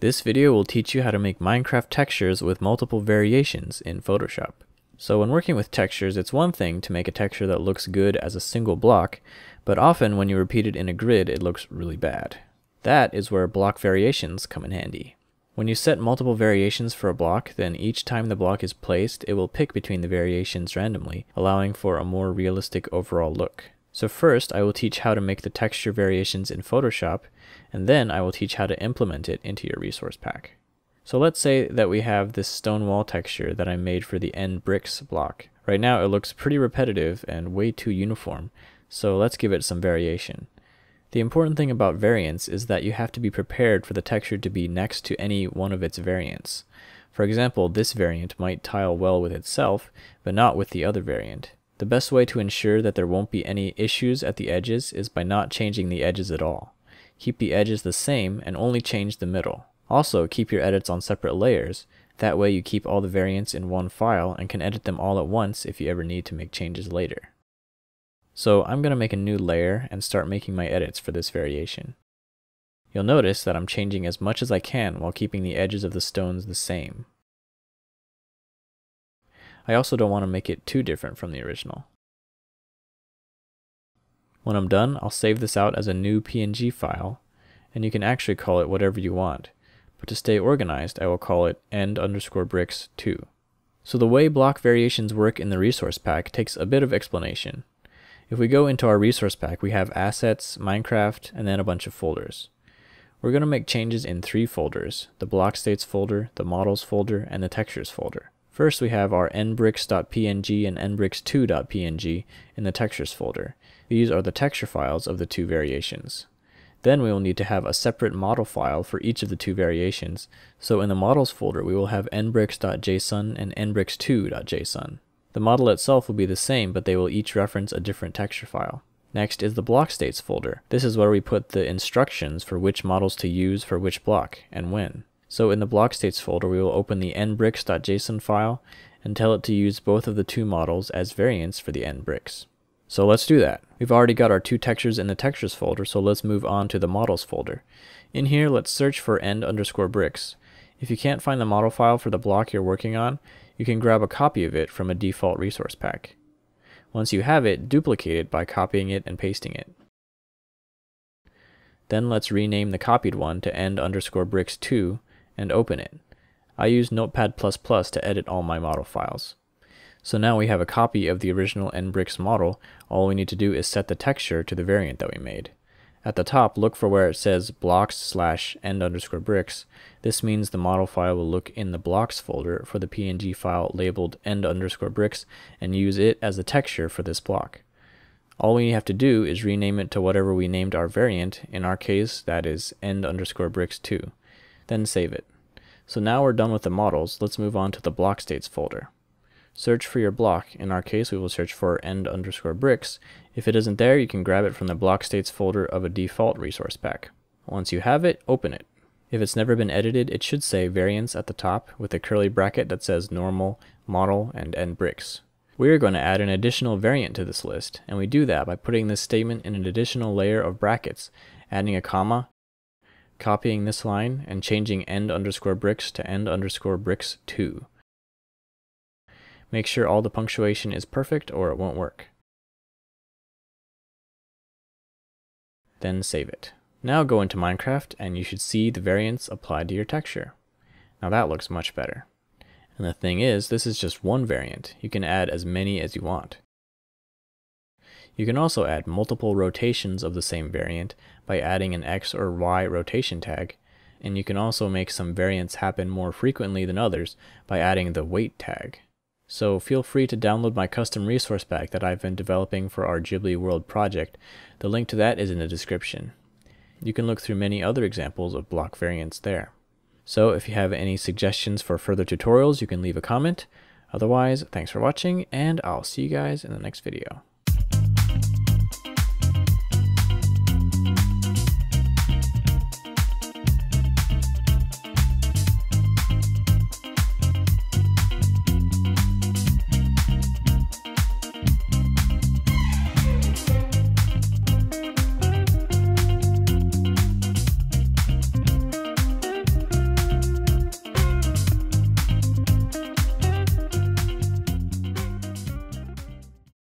This video will teach you how to make Minecraft textures with multiple variations in Photoshop. So when working with textures, it's one thing to make a texture that looks good as a single block, but often when you repeat it in a grid, it looks really bad. That is where block variations come in handy. When you set multiple variations for a block, then each time the block is placed, it will pick between the variations randomly, allowing for a more realistic overall look. So first, I will teach how to make the texture variations in Photoshop, and then I will teach how to implement it into your resource pack. So let's say that we have this stone wall texture that I made for the end bricks block. Right now it looks pretty repetitive and way too uniform, so let's give it some variation. The important thing about variants is that you have to be prepared for the texture to be next to any one of its variants. For example, this variant might tile well with itself, but not with the other variant. The best way to ensure that there won't be any issues at the edges is by not changing the edges at all. Keep the edges the same and only change the middle. Also, keep your edits on separate layers. That way you keep all the variants in one file and can edit them all at once if you ever need to make changes later. So I'm going to make a new layer and start making my edits for this variation. You'll notice that I'm changing as much as I can while keeping the edges of the stones the same. I also don't want to make it too different from the original. When I'm done, I'll save this out as a new PNG file, and you can actually call it whatever you want, but to stay organized, I will call it end_bricks2. So the way block variations work in the resource pack takes a bit of explanation. If we go into our resource pack, we have assets, Minecraft, and then a bunch of folders. We're going to make changes in 3 folders: the block states folder, the models folder, and the textures folder. First, we have our nbricks.png and nbricks2.png in the textures folder. These are the texture files of the 2 variations. Then we will need to have a separate model file for each of the 2 variations, so in the models folder we will have nbricks.json and nbricks2.json. The model itself will be the same, but they will each reference a different texture file. Next is the block states folder. This is where we put the instructions for which models to use for which block and when. So in the block states folder we will open the nbricks.json file and tell it to use both of the 2 models as variants for the nbricks. So let's do that. We've already got our 2 textures in the textures folder, so let's move on to the models folder. In here, let's search for end_bricks. If you can't find the model file for the block you're working on, you can grab a copy of it from a default resource pack. Once you have it, duplicate it by copying it and pasting it. Then let's rename the copied one to end_bricks2 and open it. I use Notepad++ to edit all my model files. So now we have a copy of the original nbricks model. All we need to do is set the texture to the variant that we made. At the top, look for where it says blocks/end_bricks. This means the model file will look in the blocks folder for the PNG file labeled end_bricks and use it as the texture for this block. All we have to do is rename it to whatever we named our variant. In our case, that is end_bricks2. Then save it. So now we're done with the models. Let's move on to the block states folder. Search for your block. In our case, we will search for end_bricks. If it isn't there, you can grab it from the block states folder of a default resource pack. Once you have it, open it. If it's never been edited, it should say variants at the top with a curly bracket that says normal, model, and nbricks. We are going to add an additional variant to this list, and we do that by putting this statement in an additional layer of brackets, adding a comma, copying this line, and changing end_bricks to end_bricks2. Make sure all the punctuation is perfect or it won't work. Then save it. Now go into Minecraft and you should see the variants applied to your texture. Now that looks much better. And the thing is, this is just one variant. You can add as many as you want. You can also add multiple rotations of the same variant by adding an X or Y rotation tag, and you can also make some variants happen more frequently than others by adding the wait tag. So feel free to download my custom resource pack that I've been developing for our Ghibli World project. The link to that is in the description. You can look through many other examples of block variants there. So if you have any suggestions for further tutorials, you can leave a comment. Otherwise, thanks for watching, and I'll see you guys in the next video.